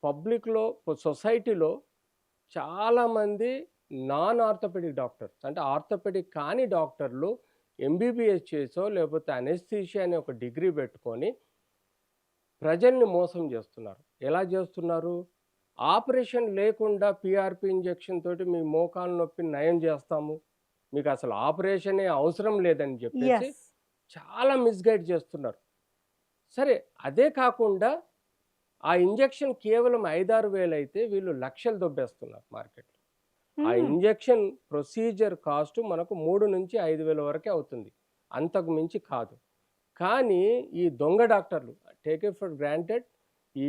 పబ్లిక్‌లో సొసైటీలో చాలామంది నాన్ ఆర్థోపెడిక్ డాక్టర్స్ అంటే ఆర్థోపెడిక్ కాని డాక్టర్లు ఎంబీబీఎస్ చేసో లేకపోతే అనెస్థీషియా అనే ఒక డిగ్రీ పెట్టుకొని ప్రజల్ని మోసం చేస్తున్నారు. ఎలా చేస్తున్నారు? ఆపరేషన్ లేకుండా పీఆర్పీ ఇంజెక్షన్ తోటి మీ మోకాలు నొప్పిని నయం చేస్తాము. మీకసలు ఆపరేషనే అవసరం లేదని చెప్పేసి యెస్. చాలా మిస్‌గైడ్ చేస్తున్నారు. సరే అదే కాకుండా ఆ ఇంజెక్షన్ కేవలం 5, 6 వేలైతే వీళ్ళు లక్షలు దొబ్బేస్తున్నారు మార్కెట్‌లో. ఆ హ్మ్. ఇంజెక్షన్ ప్రొసీజర్ కాస్ట్ మనకు 3,000-5,000 వరకే అవుతుంది. అంతకు మించి కాదు. కానీ ఈ దొంగ డాక్టర్లు టేక్ ఇట్ ఫర్ గ్రాంటెడ్ ఈ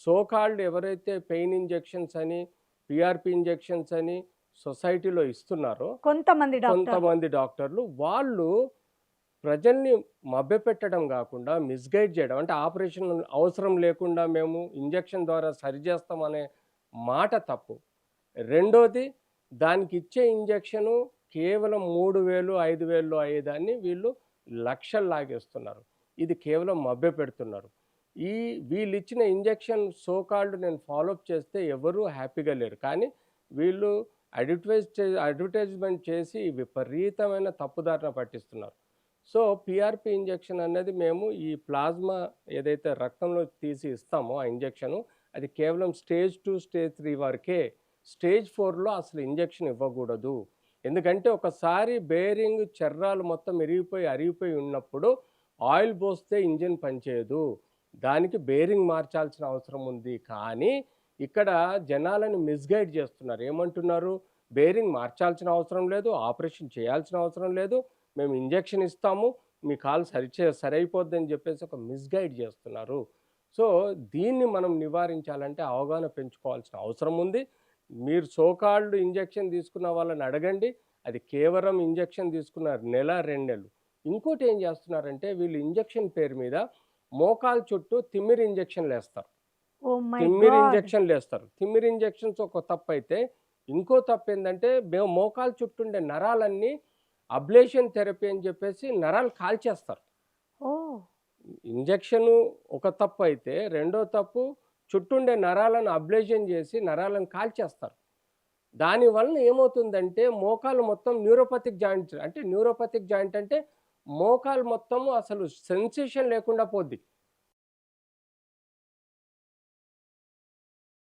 సో కాల్డ్ ఎవరైతే పెయిన్ ఇంజెక్షన్స్ అని, పీఆర్పీ ఇంజెక్షన్స్ అని సొసైటీలో ఇస్తున్నారో కొంతమంది డాక్టర్లు. కొంతమంది డాక్టర్లు వాళ్ళు ప్రజల్ని మభ్యపెట్టడం గాకుండా మిస్‌గైడ్ చేయడం. అంటే ఆపరేషన్ అవసరం లేకుండా మేము ఇంజెక్షన్ ద్వారా సరిజేస్తామనే మాట తప్పు. రెండోది దానికిచ్చే ఇంజెక్షను కేవలం 3,000, 5,000లో అయ్యేదాన్ని వీళ్ళు లక్షలు లాగేస్తున్నారు. ఇది కేవలం మభ్యపెడుతున్నారు. ఈ వీళ్ళిచ్చిన ఇంజెక్షన్ సో కాల్డ్ నేను ఫాలో అప్ చేస్తే ఎవరు హ్యాపీగా లేరు. కానీ వీళ్ళు అడ్వర్టైజ్‌మెంట్ చేసి విపరీతమైన తప్పుదారిన పట్టిస్తున్నారు. సో, పీఆర్‌పీ ఇంజెక్షన్ అనేది మేము ఈ ప్లాజ్మా ఏదైతే రక్తంలో తీసి ఇస్తామో ఆ ఇంజెక్షను, అది కేవలం స్టేజ్ 2, స్టేజ్ 3 వరకే. స్టేజ్ 4లో అసలు ఇంజెక్షన్ ఇవ్వకూడదు. ఎందుకంటే ఒకసారి బేరింగ్ చర్రాలు మొత్తం ఇరిగిపోయి, అరిగిపోయి ఉన్నప్పుడు ఆయిల్ పోస్తే ఇంజిన్ పనిచేయదు. దానికి బేరింగ్ మార్చాల్సిన అవసరం ఉంది. కానీ ఇక్కడ జనాలను మిస్‌గైడ్ చేస్తున్నారు. ఏమంటున్నారు? బేరింగ్ మార్చాల్సిన అవసరం లేదు. ఆపరేషన్ చేయాల్సిన అవసరం లేదు. మేము ఇంజెక్షన్ ఇస్తాము. మీ కాలు సరైపోద్దని చెప్పేసి ఒక మిస్‌గైడ్ చేస్తున్నారు. సో, దీన్ని మనం నివారించాలంటే అవగాహన పెంచుకోవాల్సిన అవసరం ఉంది. మీరు సో కాల్డ్ ఇంజెక్షన్ తీసుకున్న వాళ్ళని అడగండి. అది కేవలం ఇంజెక్షన్ తీసుకున్న నెల, 2 నెలలు. ఇంకోటి ఏం చేస్తున్నారంటే వీళ్ళు ఇంజెక్షన్ పేరు మీద మోకాలు చుట్టూ తిమ్మిరి ఇంజెక్షన్‌లేస్తారు. ఓహ్ మై తిమ్మిరి గాడ్! ఇంజెక్షన్‌లేస్తారు. తిమ్మిరి ఇంజెక్షన్స్ ఒక తప్పైతే, ఇంకో తప్పేందంటే మోకాలు చుట్టూ ఉండే నరాలన్నీ అబ్లేషన్ థెరపీ అని చెప్పేసి నరాలు కాల్చేస్తారు. ఓహ్! ఇంజెక్షను ఒక తప్పైతే, రెండో తప్పు చుట్టుండే నరాలను అబ్లేషన్ చేసి నరాలను కాల్చేస్తారు. దానివలన ఏమవుతుందంటే మోకాలు మొత్తం న్యూరోపతిక్ జాయింట్స్ అంటే న్యూరోపతిక్ జాయింట్ అంటే మోకాలు మొత్తము అసలు సెన్సేషన్ లేకుండా పోద్ది.